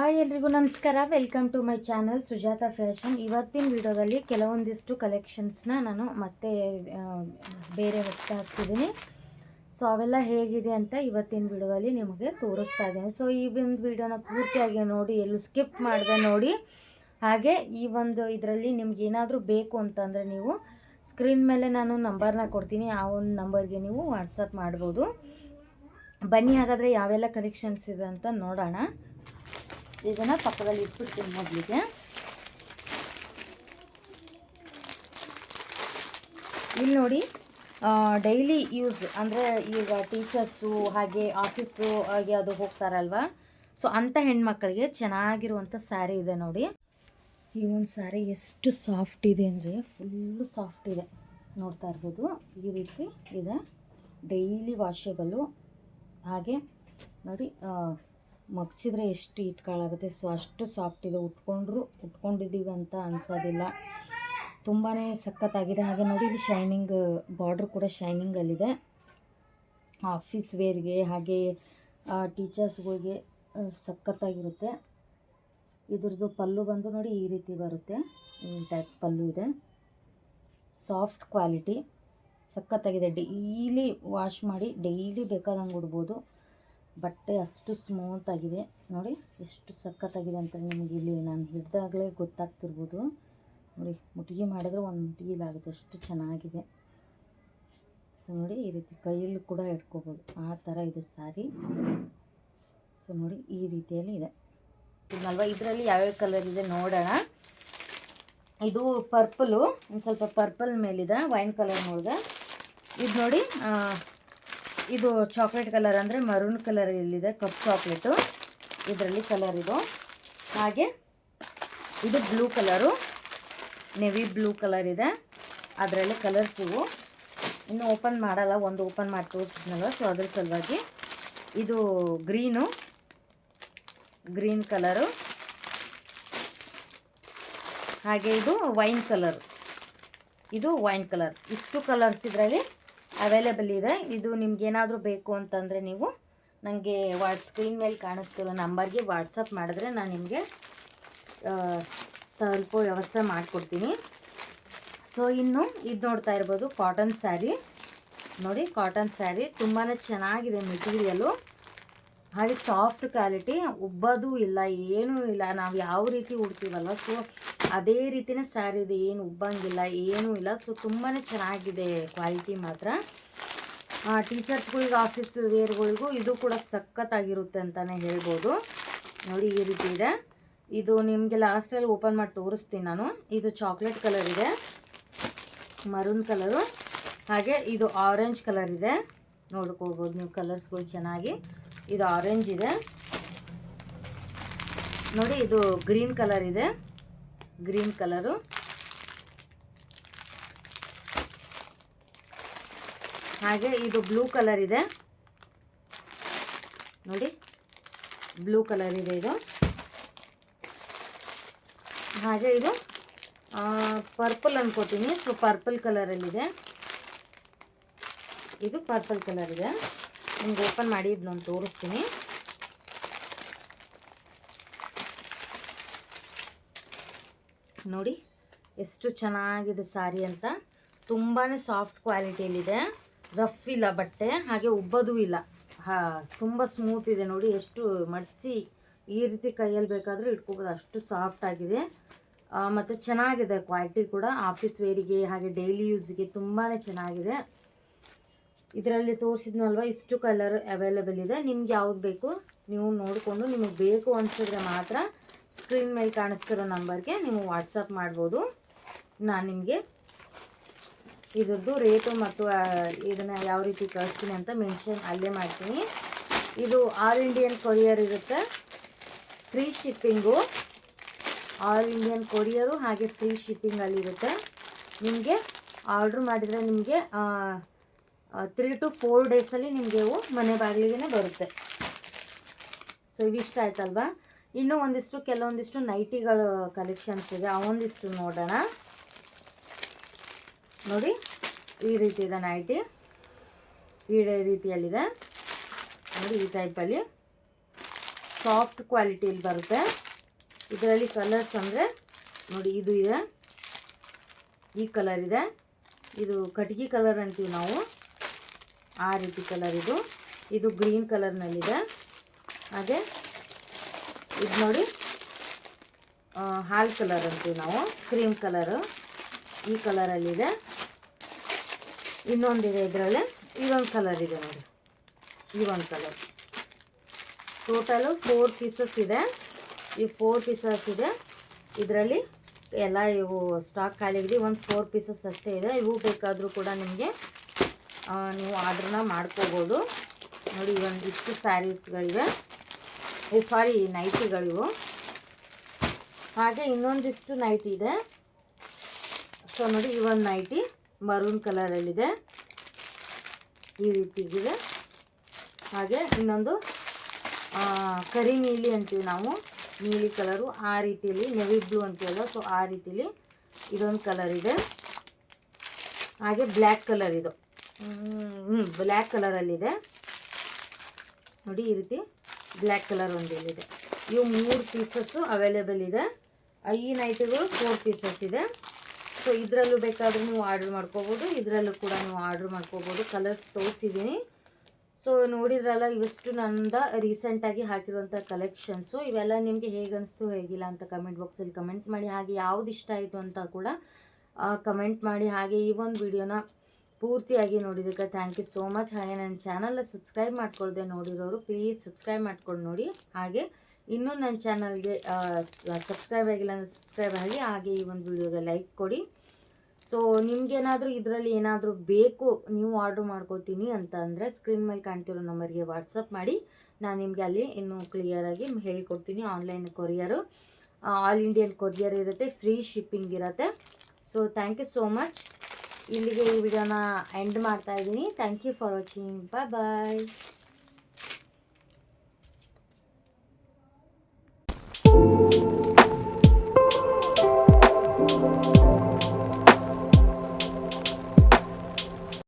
Hi ಎಲ್ರಿಗೂ ನಮಸ್ಕಾರ. Welcome to my channel Sujata fashion. ಇವತ್ತಿನ ವಿಡಿಯೋದಲ್ಲಿ ಕೆಲವೊಂದಿಷ್ಟು ಕಲೆಕ್ಷನ್ಸ್ನ ನಾನು ಮತ್ತೆ ಬೇರೆ ಹೊತ್ತು ಹಾಕ್ಸಿದ್ದೀನಿ. ಸೊ ಅವೆಲ್ಲ ಹೇಗಿದೆ ಅಂತ ಇವತ್ತಿನ ವಿಡಿಯೋದಲ್ಲಿ ನಿಮಗೆ ತೋರಿಸ್ತಾ ಇದ್ದೀನಿ. ಸೊ ಈ ಒಂದು ವಿಡಿಯೋನ ಪೂರ್ತಿಯಾಗಿ ನೋಡಿ, ಎಲ್ಲೂ ಸ್ಕಿಪ್ ಮಾಡಿದೆ ನೋಡಿ. ಹಾಗೆ ಈ ಒಂದು ಇದರಲ್ಲಿ ನಿಮ್ಗೆ ಏನಾದರೂ ಬೇಕು ಅಂತಂದರೆ ನೀವು ಸ್ಕ್ರೀನ್ ಮೇಲೆ ನಾನು ನಂಬರ್ನ ಕೊಡ್ತೀನಿ. ಆ ಒಂದು ನಂಬರ್ಗೆ ನೀವು ವಾಟ್ಸಪ್ ಮಾಡ್ಬೋದು. ಬನ್ನಿ ಹಾಗಾದರೆ ಯಾವೆಲ್ಲ ಕಲೆಕ್ಷನ್ಸ್ ಇದೆ ಅಂತ ನೋಡೋಣ. ಇದನ್ನು ಪಕ್ಕದಲ್ಲಿ ಇಟ್ಬಿಡ್ತೀನಿ ಮೊದಲಿಗೆ. ಇಲ್ಲಿ ನೋಡಿ, ಡೈಲಿ ಯೂಸ್ ಅಂದರೆ ಈಗ ಟೀಚರ್ಸು ಹಾಗೆ ಆಫೀಸು ಹಾಗೆ ಅದು ಹೋಗ್ತಾರಲ್ವ, ಸೊ ಅಂಥ ಹೆಣ್ಮಕ್ಳಿಗೆ ಚೆನ್ನಾಗಿರುವಂಥ ಸ್ಯಾರಿ ಇದೆ ನೋಡಿ. ಈ ಒಂದು ಸ್ಯಾರಿ ಎಷ್ಟು ಸಾಫ್ಟ್ ಇದೆ ಅಂದರೆ ಫುಲ್ಲು ಸಾಫ್ಟ್ ಇದೆ, ನೋಡ್ತಾ ಇರ್ಬೋದು. ಈ ರೀತಿ ಇದೆ, ಡೈಲಿ ವಾಷೇಬಲು. ಹಾಗೆ ನೋಡಿ, ಮಗ್ಚಿದ್ರೆ ಎಷ್ಟು ಇಟ್ಕೊಳ್ಳಾಗುತ್ತೆ. ಸೊ ಅಷ್ಟು ಸಾಫ್ಟ್ ಇದೆ, ಉಟ್ಕೊಂಡಿದ್ದೀವಿ ಅಂತ ಅನಿಸೋದಿಲ್ಲ. ತುಂಬಾ ಸಖತ್ತಾಗಿದೆ. ಹಾಗೆ ನೋಡಿ, ಇಲ್ಲಿ ಶೈನಿಂಗ್ ಬಾರ್ಡ್ರ್ ಕೂಡ ಶೈನಿಂಗಲ್ಲಿದೆ. ಆಫೀಸ್ ವೇರ್ಗೆ ಹಾಗೆ ಟೀಚರ್ಸ್ಗಳಿಗೆ ಸಖತ್ತಾಗಿರುತ್ತೆ. ಇದ್ರದ್ದು ಪಲ್ಲು ಬಂದು ನೋಡಿ ಈ ರೀತಿ ಬರುತ್ತೆ. ಈ ಟೈಪ್ ಪಲ್ಲು ಇದೆ, ಸಾಫ್ಟ್ ಕ್ವಾಲಿಟಿ, ಸಖತ್ತಾಗಿದೆ. ಡೈಲಿ ವಾಶ್ ಮಾಡಿ ಡೈಲಿ ಬೇಕಾದಂಗೆ ಉಡ್ಬೋದು. ಬಟ್ಟೆ ಅಷ್ಟು ಸ್ಮೂತ್ ಆಗಿದೆ ನೋಡಿ, ಎಷ್ಟು ಸಖತ್ತಾಗಿದೆ ಅಂತ ನಿಮಗೆ ಇಲ್ಲಿ ನಾನು ಹಿಡಿದಾಗಲೇ ಗೊತ್ತಾಗ್ತಿರ್ಬೋದು. ನೋಡಿ, ಮುಟ್ಟಿಗೆ ಮಾಡಿದ್ರೆ ಒಂದು ಮುಟ್ಟಿಗೆಲಾಗುತ್ತೆ, ಅಷ್ಟು ಚೆನ್ನಾಗಿದೆ. ಸೊ ನೋಡಿ, ಈ ರೀತಿ ಕೈಯಲ್ಲಿ ಕೂಡ ಇಟ್ಕೋಬೋದು, ಆ ಥರ ಇದೆ ಸ್ಯಾರಿ. ಸೊ ನೋಡಿ, ಈ ರೀತಿಯಲ್ಲಿ ಇದೆ ಅಲ್ವಾ. ಇದರಲ್ಲಿ ಯಾವ್ಯಾವ ಕಲರ್ ಇದೆ ನೋಡೋಣ. ಇದು ಪರ್ಪಲು, ಒಂದು ಸ್ವಲ್ಪ ಪರ್ಪಲ್ ಮೇಲಿದೆ, ವೈನ್ ಕಲರ್ ನೋಡಿದೆ. ಇದು ನೋಡಿ, ಇದು ಚಾಕ್ಲೇಟ್ ಕಲರ್ ಅಂದರೆ ಮರೂನ್ ಕಲರ್ ಇಲ್ಲಿದೆ, ಕಪ್ ಚಾಕ್ಲೇಟು ಇದರಲ್ಲಿ ಕಲರ್ ಇದು. ಹಾಗೆ ಇದು blue colour, navy blue colour ಇದೆ, ಅದರಲ್ಲಿ ಕಲರ್ಸ್ ಇವು. ಇನ್ನು ಓಪನ್ ಮಾಡಲ್ಲ, ಒಂದು ಓಪನ್ ಮಾಡಿ ತೋರಿಸಿದ್ನಲ್ಲ, ಸೊ ಅದ್ರ ಸಲುವಾಗಿ. ಇದು ಗ್ರೀನ್ ಕಲರು. ಹಾಗೆ ಇದು ವೈನ್ ಕಲರ್, ಇದು ವೈನ್ ಕಲರ್. ಇಷ್ಟು ಕಲರ್ಸ್ ಇದರಲ್ಲಿ ಅವೈಲೇಬಲ್ ಇದೆ. ಇದು ನಿಮ್ಗೇನಾದರೂ ಬೇಕು ಅಂತಂದರೆ ನೀವು ನನಗೆ ಸ್ಕ್ರೀನ್ ಮೇಲೆ ಕಾಣಿಸ್ತಿರೋ ನಂಬರ್ಗೆ ವಾಟ್ಸಪ್ ಮಾಡಿದ್ರೆ ನಾನು ನಿಮಗೆ ತಲುಪೋ ವ್ಯವಸ್ಥೆ ಮಾಡಿಕೊಡ್ತೀನಿ. ಸೊ ಇನ್ನು ಇದು ನೋಡ್ತಾ ಇರ್ಬೋದು, ಕಾಟನ್ ಸ್ಯಾರಿ ನೋಡಿ. ಕಾಟನ್ ಸ್ಯಾರಿ ತುಂಬಾ ಚೆನ್ನಾಗಿದೆ ಮೆಟೀರಿಯಲು, ಹಾಗೆ ಸಾಫ್ಟ್ ಕ್ವಾಲಿಟಿ, ಉಬ್ಬೋದು ಇಲ್ಲ, ಏನೂ ಇಲ್ಲ. ನಾವು ಯಾವ ರೀತಿ ಉಡ್ತೀವಲ್ವ, ಸೊ ಅದೇ ರೀತಿಯೇ ಸ್ಯಾರಿ ಇದೆ, ಏನು ಉಬ್ಬಂಗಿಲ್ಲ, ಏನೂ ಇಲ್ಲ. ಸೊ ತುಂಬಾ ಚೆನ್ನಾಗಿದೆ ಕ್ವಾಲಿಟಿ ಮಾತ್ರ. ಟೀಚರ್ಸ್ಗಳಿಗೆ, ಆಫೀಸ್ ವೇರ್ಗಳಿಗೂ ಇದು ಕೂಡ ಸಖತ್ತಾಗಿರುತ್ತೆ ಅಂತಲೇ ಹೇಳ್ಬೋದು. ನೋಡಿ, ಈ ರೀತಿ ಇದೆ. ಇದು ನಿಮಗೆ ಲಾಸ್ಟಲ್ಲಿ ಓಪನ್ ಮಾಡಿ ತೋರಿಸ್ತೀನಿ ನಾನು. ಇದು ಚಾಕ್ಲೇಟ್ ಕಲರ್ ಇದೆ, ಮರೂನ್ ಕಲರು, ಹಾಗೆ ಇದು ಆರೆಂಜ್ ಕಲರ್ ಇದೆ. ನೋಡ್ಕೋಬೋದು ನೀವು ಕಲರ್ಸ್ಗಳು ಚೆನ್ನಾಗಿ. ಇದು ಆರೆಂಜ್ ಇದೆ ನೋಡಿ. ಇದು ಗ್ರೀನ್ ಕಲರ್ ಇದೆ, ಗ್ರೀನ್ ಕಲರು. ಹಾಗೆ ಇದು ಬ್ಲೂ ಕಲರ್ ಇದೆ ನೋಡಿ, ಬ್ಲೂ ಕಲರ್ ಇದೆ ಇದು. ಹಾಗೆ ಇದು ಪರ್ಪಲ್ ಅನ್ಕೋತೀನಿ, ಸೊ ಪರ್ಪಲ್ ಕಲರಲ್ಲಿದೆ. ಇದು ಪರ್ಪಲ್ ಕಲರ್ ಇದೆ. ನಿಮ್ಗೆ ಓಪನ್ ಮಾಡಿ ಇದನ್ನೊಂದು ತೋರಿಸ್ತೀನಿ. ನೋಡಿ ಎಷ್ಟು ಚೆನ್ನಾಗಿದೆ ಸ್ಯಾರಿ ಅಂತ. ತುಂಬಾ ಸಾಫ್ಟ್ ಕ್ವಾಲಿಟಿಯಲ್ಲಿದೆ, ರಫ್ ಇಲ್ಲ ಬಟ್ಟೆ, ಹಾಗೆ ಉಬ್ಬೋದು ಇಲ್ಲ. ತುಂಬ ಸ್ಮೂತ್ ಇದೆ ನೋಡಿ. ಎಷ್ಟು ಮಡಚಿ ಈ ರೀತಿ ಕೈಯಲ್ಲಿ ಬೇಕಾದರೂ ಇಟ್ಕೋಬೋದು, ಅಷ್ಟು ಸಾಫ್ಟ್ ಆಗಿದೆ. ಮತ್ತು ಚೆನ್ನಾಗಿದೆ ಕ್ವಾಲಿಟಿ ಕೂಡ. ಆಫೀಸ್ ವೇರಿಗೆ ಹಾಗೆ ಡೈಲಿ ಯೂಸ್ಗೆ ತುಂಬಾ ಚೆನ್ನಾಗಿದೆ. ಇದರಲ್ಲಿ ತೋರಿಸಿದ್ನಲ್ವ, ಇಷ್ಟು ಕಲರ್ ಅವೈಲೇಬಲ್ ಇದೆ. ನಿಮ್ಗೆ ಯಾವ್ದು ಬೇಕು ನೀವು ನೋಡಿಕೊಂಡು, ನಿಮಗೆ ಬೇಕು ಅನಿಸಿದ್ರೆ ಮಾತ್ರ ಸ್ಕ್ರೀನ್ ಮೇಲೆ ಕಾಣಿಸ್ತಿರೋ ನಂಬರ್ಗೆ ನೀವು ವಾಟ್ಸಪ್ ಮಾಡ್ಬೋದು. ನಾನು ನಿಮಗೆ ಇದ್ರದ್ದು ರೇಟು ಮತ್ತು ಇದನ್ನು ಯಾವ ರೀತಿ ಕಳಿಸ್ತೀನಿ ಅಂತ ಮೆನ್ಷನ್ ಅಲ್ಲೇ ಮಾಡ್ತೀನಿ. ಇದು ಆಲ್ ಇಂಡಿಯನ್ ಕೊರಿಯರ್ ಇರುತ್ತೆ, free shipping. All Indian courier ಹಾಗೆ ಫ್ರೀ ಶಿಪ್ಪಿಂಗಲ್ಲಿರುತ್ತೆ. ನಿಮಗೆ ಆರ್ಡ್ರ್ ಮಾಡಿದರೆ ನಿಮಗೆ 3 to 4 ಡೇಸಲ್ಲಿ ನಿಮಗೆ ಅವು ಮನೆ ಬಾಗಿಲಿಗೆ ಬರುತ್ತೆ. ಸೊ ಇವಿಷ್ಟ ಆಯ್ತಲ್ವಾ. ಇನ್ನೂ ಕೆಲವೊಂದಿಷ್ಟು ನೈಟಿಗಳು ಕಲೆಕ್ಷನ್ಸ್ ಇದೆ, ಅವೊಂದಿಷ್ಟು ನೋಡೋಣ. ನೋಡಿ, ಈ ರೀತಿ ಇದೆ ನೈಟಿ, ಈ ರೀತಿಯಲ್ಲಿದೆ ನೋಡಿ, ಈ ಟೈಪಲ್ಲಿ. ಸಾಫ್ಟ್ ಕ್ವಾಲಿಟಿಯಲ್ಲಿ ಬರುತ್ತೆ. ಇದರಲ್ಲಿ ಕಲರ್ಸ್ ಅಂದರೆ ನೋಡಿ, ಇದು ಇದೆ, ಈ ಕಲರ್ ಇದೆ, ಇದು ಕಟ್ಗಿ ಕಲರ್ ಅಂತೀವಿ ನಾವು, ಆ ರೀತಿ ಕಲರ್ ಇದು. ಇದು ಗ್ರೀನ್ ಕಲರ್ನಲ್ಲಿದೆ. ಹಾಗೆ ಇದು ನೋಡಿ ಹಾಲ್ ಕಲರ್ ಅಂತೀವಿ ನಾವು, ಕ್ರೀಮ್ ಕಲರು, ಈ ಕಲರಲ್ಲಿದೆ. ಇನ್ನೊಂದಿದೆ ಇದರಲ್ಲಿ, ಈ ಒಂದು ಕಲರ್ ಇದೆ ನೋಡಿ, ಈ ಒಂದು ಕಲರ್. ಟೋಟಲು 4 ಪೀಸಸ್ ಇದೆ. ಈ 4 ಪೀಸಸ್ ಇದೆ. ಇದರಲ್ಲಿ ಎಲ್ಲ ಇವು ಸ್ಟಾಕ್ ಖಾಲಿಯಾಗಿದೆ. ಒಂದು 4 ಪೀಸಸ್ ಅಷ್ಟೇ ಇದೆ. ಇವು ಬೇಕಾದರೂ ಕೂಡ ನಿಮಗೆ ನೀವು ಆರ್ಡ್ರನ್ನ ಮಾಡ್ಕೋಬೋದು. ನೋಡಿ, ಒಂದಿಷ್ಟು ಸ್ಯಾರೀಸ್ಗಳಿವೆ, ಸಾರಿ ನೈಟಿಗಳಿವು. ಹಾಗೆ ಇನ್ನೊಂದಿಷ್ಟು ನೈಟಿ ಇದೆ. ಸೊ ನೋಡಿ, ಈ ಒಂದು ನೈಟಿ ಮರೂನ್ ಕಲರಲ್ಲಿದೆ, ಈ ರೀತಿಗಿದೆ. ಹಾಗೆ ಇನ್ನೊಂದು ಕರಿ ನೀಲಿ ಅಂತೀವಿ ನಾವು, ನೀಲಿ ಕಲರು, ಆ ರೀತಿಯಲ್ಲಿ ನೆವಿ ಬ್ಲೂ ಅಂತೀವಲ್ಲ, ಸೊ ಆ ರೀತಿಯಲ್ಲಿ ಇದೊಂದು ಕಲರ್ ಇದೆ. ಹಾಗೆ ಬ್ಲ್ಯಾಕ್ ಕಲರ್, ಇದು ಬ್ಲ್ಯಾಕ್ ಕಲರಲ್ಲಿದೆ ನೋಡಿ, ಈ ರೀತಿ ಬ್ಲ್ಯಾಕ್ ಕಲರ್ ಒಂದು ಇಲ್ಲಿದೆ. ಇವು 3 ಪೀಸಸ್ಸು ಅವೈಲೇಬಲ್ ಇದೆ. ಈ ನೈಟಿಗಳು 4 ಪೀಸಸ್ ಇದೆ. ಸೊ ಇದರಲ್ಲೂ ಬೇಕಾದರೂ ನೀವು ಆರ್ಡ್ರ್ ಮಾಡ್ಕೋಬೋದು, ಇದರಲ್ಲೂ ಕೂಡ ನೀವು ಆರ್ಡ್ರ್ ಮಾಡ್ಕೋಬೋದು. ಕಲರ್ಸ್ ತೋರಿಸಿದ್ದೀನಿ. ಸೊ ನೋಡಿದ್ರಲ್ಲ, ಇವಿಷ್ಟು ನನ್ನದ ರೀಸೆಂಟಾಗಿ ಹಾಕಿರುವಂಥ ಕಲೆಕ್ಷನ್ಸು. ಇವೆಲ್ಲ ನಿಮಗೆ ಹೇಗೆ ಅನಿಸ್ತು ಹೇಗಿಲ್ಲ ಅಂತ ಕಮೆಂಟ್ ಬಾಕ್ಸಲ್ಲಿ ಕಮೆಂಟ್ ಮಾಡಿ. ಹಾಗೆ ಯಾವ್ದು ಇಷ್ಟ ಆಯಿತು ಅಂತ ಕೂಡ ಕಮೆಂಟ್ ಮಾಡಿ. ಹಾಗೆ ಈ ಒಂದು ವಿಡಿಯೋನ ಪೂರ್ತಿಯಾಗಿ ನೋಡಿದ್ದಕ್ಕೆ ಥ್ಯಾಂಕ್ ಯು ಸೋ ಮಚ್. ಹಾಗೆ ನನ್ನ ಚಾನಲ್ನ ಸಬ್ಸ್ಕ್ರೈಬ್ ಮಾಡ್ಕೊಳ್ದೆ ನೋಡಿರೋರು ಪ್ಲೀಸ್ ಸಬ್ಸ್ಕ್ರೈಬ್ ಮಾಡ್ಕೊಂಡು ನೋಡಿ. ಹಾಗೆ ಇನ್ನೂ ನನ್ನ ಚಾನಲ್ಗೆ ಸಬ್ಸ್ಕ್ರೈಬ್ ಆಗಿಲ್ಲ ಅಂದರೆ ಸಬ್ಸ್ಕ್ರೈಬ್ ಆಗಿ. ಹಾಗೆ ಈ ಒಂದು ವಿಡಿಯೋಗೆ ಲೈಕ್ ಕೊಡಿ. ಸೊ ನಿಮಗೇನಾದರೂ ಇದರಲ್ಲಿ ಏನಾದರೂ ಬೇಕು, ನೀವು ಆರ್ಡ್ರ್ ಮಾಡ್ಕೋತೀನಿ ಅಂತ ಅಂದರೆ ಸ್ಕ್ರೀನ್ ಮೇಲೆ ಕಾಣ್ತಿರೋ ನಂಬರ್ಗೆ ವಾಟ್ಸಪ್ ಮಾಡಿ. ನಾನು ನಿಮಗೆ ಅಲ್ಲಿ ಇನ್ನೂ ಕ್ಲಿಯರಾಗಿ ಹೇಳ್ಕೊಡ್ತೀನಿ. Online courier, all Indian courier ಇರುತ್ತೆ, ಫ್ರೀ ಶಿಪ್ಪಿಂಗ್ ಇರುತ್ತೆ. So thank you so much. ಇಲ್ಲಿಗೆ ಈ ವಿಡಿಯೋನ ಎಂಡ್ ಮಾಡ್ತಾಯಿದ್ದೀನಿ. Thank you for watching. Bye.